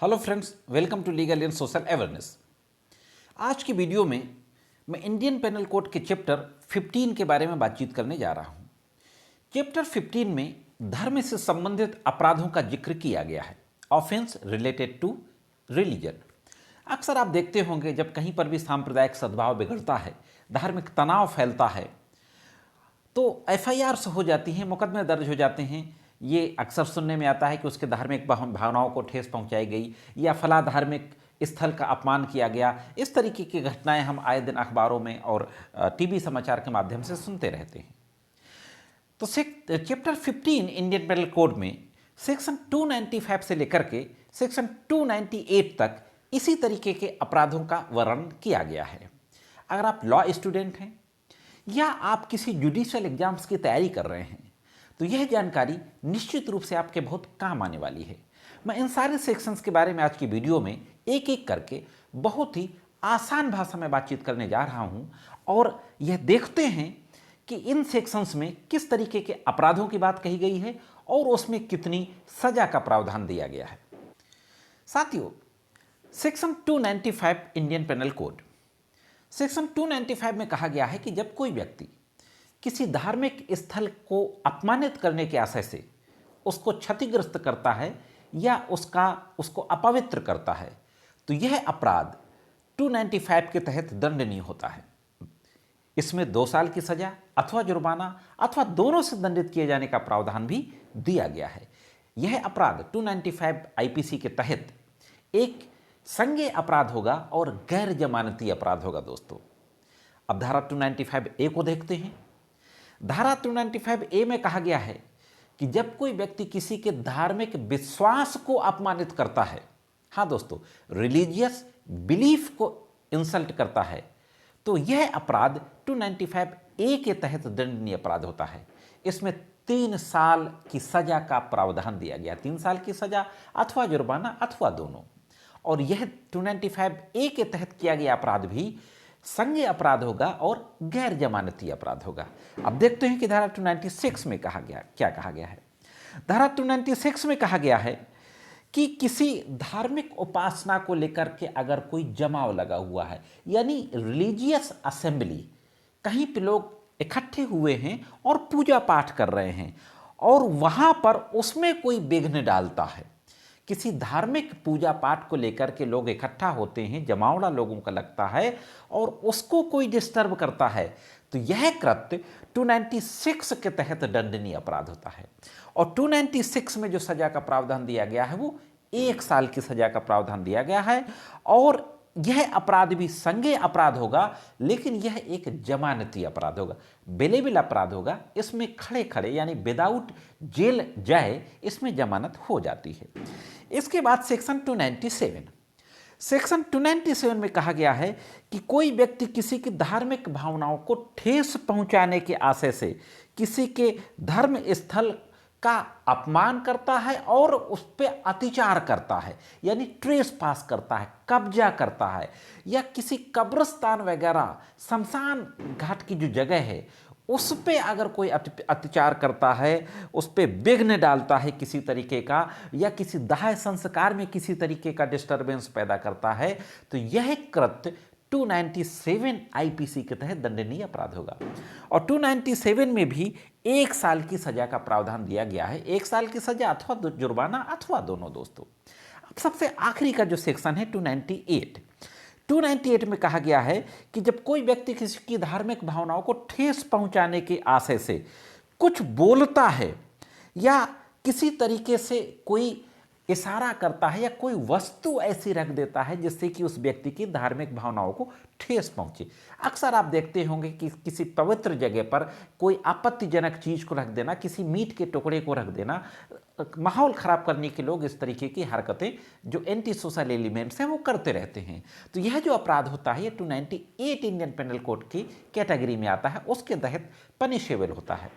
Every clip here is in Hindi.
Hello friends, welcome to legal and social awareness. आज की वीडियो में मैं इंडियन पेनल कोड के चैप्टर 15 के बारे में बातचीत करने जा रहा हूं। चैप्टर 15 में धर्म से संबंधित अपराधों का जिक्र किया गया है, ऑफेंस रिलेटेड टू रिलीजन। अक्सर आप देखते होंगे जब कहीं पर भी सांप्रदायिक सद्भाव बिगड़ता है, धार्मिक तनाव फैलता है, तो एफआईआर हो जाती हैं, मुकदमे दर्ज हो जाते हैं। ये अक्सर सुनने में आता है कि उसके धार्मिक भावनाओं को ठेस पहुंचाई गई या फला धार्मिक स्थल का अपमान किया गया। इस तरीके की घटनाएं हम आए दिन अखबारों में और टीवी समाचार के माध्यम से सुनते रहते हैं। तो चैप्टर 15 इंडियन पेनल कोड में सेक्शन 295 से लेकर के सेक्शन 298 तक इसी तरीके के अपराधों का वर्णन किया गया है। अगर आप लॉ स्टूडेंट हैं या आप किसी जुडिशियल एग्जाम्स की तैयारी कर रहे हैं तो यह जानकारी निश्चित रूप से आपके बहुत काम आने वाली है। मैं इन सारे सेक्शंस के बारे में आज की वीडियो में एक एक करके बहुत ही आसान भाषा में बातचीत करने जा रहा हूं और यह देखते हैं कि इन सेक्शंस में किस तरीके के अपराधों की बात कही गई है और उसमें कितनी सजा का प्रावधान दिया गया है। साथियों, section 295 Indian penal code, section 295 में कहा गया है कि जब कोई व्यक्ति किसी धार्मिक स्थल को अपमानित करने के आशय से उसको क्षतिग्रस्त करता है या उसको अपवित्र करता है तो यह अपराध 295 के तहत दंडनीय होता है। इसमें 2 साल की सजा अथवा जुर्माना अथवा दोनों से दंडित किए जाने का प्रावधान भी दिया गया है। यह अपराध 295 आईपीसी के तहत एक संज्ञेय अपराध होगा और गैर जमानती अपराध होगा। दोस्तों, अब धारा 295 ए को देखते हैं। धारा 295 ए में कहा गया है कि जब कोई व्यक्ति किसी के धार्मिक विश्वास को अपमानित करता है, हाँ दोस्तों, रिलीजियस बिलीफ को इंसल्ट करता है, तो यह अपराध 295 ए के तहत दंडनीय अपराध होता है। इसमें 3 साल की सजा का प्रावधान दिया गया, 3 साल की सजा अथवा जुर्माना अथवा दोनों। और यह 295 ए के तहत किया गया अपराध भी संज्ञेय अपराध होगा और गैर जमानती अपराध होगा। अब देखते हैं कि धारा 296 में क्या कहा गया है। धारा 296 में कहा गया है कि किसी धार्मिक उपासना को लेकर के अगर कोई जमाव लगा हुआ है, यानी रिलीजियस असेंबली, कहीं पे लोग इकट्ठे हुए हैं और पूजा पाठ कर रहे हैं और वहां पर उसमें कोई विघ्न डालता है, किसी धार्मिक पूजा पाठ को लेकर के लोग इकट्ठा होते हैं, जमावड़ा लोगों का लगता है और उसको कोई डिस्टर्ब करता है, तो यह कृत्य 296 के तहत दंडनीय अपराध होता है। और 296 में जो सजा का प्रावधान दिया गया है वो 1 साल की सजा का प्रावधान दिया गया है और यह अपराध भी संज्ञेय अपराध होगा, लेकिन यह एक जमानती अपराध होगा, बेलेबल अपराध होगा। इसमें खड़े खड़े यानी विदाउट जेल जाए इसमें जमानत हो जाती है। इसके बाद सेक्शन 297, सेक्शन 297 में कहा गया है कि कोई व्यक्ति किसी की धार्मिक भावनाओं को ठेस पहुंचाने के आशय से किसी के धर्म स्थल का अपमान करता है और उस पर अत्याचार करता है, यानी ट्रेस पास करता है, कब्जा करता है, या किसी कब्रिस्तान वगैरह शमशान घाट की जो जगह है उस पे अगर कोई अत्याचार करता है, उस पे विघ्न डालता है किसी तरीके का, या किसी दाह संस्कार में किसी तरीके का डिस्टर्बेंस पैदा करता है, तो यह कृत्य 297 आईपीसी के तहत दंडनीय अपराध होगा। और 297 में भी 1 साल की सजा का प्रावधान दिया गया है, 1 साल की सजा अथवा जुर्माना अथवा दोनों। दोस्तों, अब सबसे आखिरी का जो सेक्शन है 298 में कहा गया है कि जब कोई व्यक्ति किसी की धार्मिक भावनाओं को ठेस पहुंचाने के आशय से कुछ बोलता है या किसी तरीके से कोई इशारा करता है या कोई वस्तु ऐसी रख देता है जिससे कि उस व्यक्ति की धार्मिक भावनाओं को ठेस पहुंचे। अक्सर आप देखते होंगे कि किसी पवित्र जगह पर कोई आपत्तिजनक चीज को रख देना, किसी मीट के टुकड़े को रख देना, माहौल खराब करने के लोग इस तरीके की हरकतें जो एंटी सोशल एलिमेंट्स हैं वो करते रहते हैं। तो यह जो अपराध होता है ये 298 इंडियन पेनल कोड की कैटेगरी में आता है, उसके तहत पनिशेबल होता है।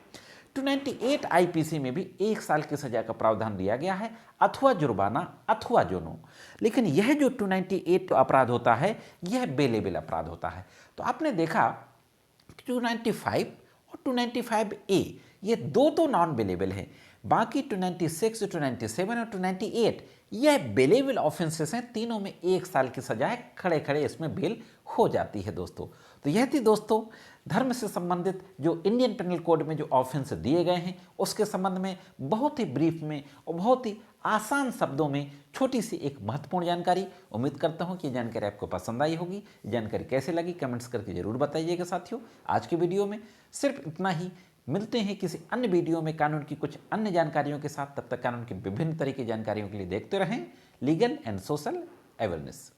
298 आईपीसी में भी 1 साल की सजा का प्रावधान दिया गया है, अथवा जुर्माना अथवा दोनों। लेकिन यह जो 298 अपराध होता है यह बेलेबल अपराध होता है। तो आपने देखा 295 और 295 ए ये दो तो नॉन बेलेबल हैं। बाकी 296, 297 और 298 यह बेलेबल ऑफेंसेस हैं। तीनों में 1 साल की सजा है, खड़े खड़े इसमें बेल हो जाती है दोस्तों। तो यह थी दोस्तों धर्म से संबंधित जो इंडियन पेनल कोड में जो ऑफेंस दिए गए हैं उसके संबंध में बहुत ही ब्रीफ में और बहुत ही आसान शब्दों में छोटी सी एक महत्वपूर्ण जानकारी। उम्मीद करता हूं कि जानकारी आपको पसंद आई होगी। जानकारी कैसे लगी कमेंट्स करके जरूर बताइएगा साथियों। आज की वीडियो में सिर्फ इतना ही। मिलते हैं किसी अन्य वीडियो में कानून की कुछ अन्य जानकारियों के साथ। तब तक कानून की विभिन्न तरह की जानकारियों के लिए देखते रहें लीगल एंड सोशल अवेयरनेस।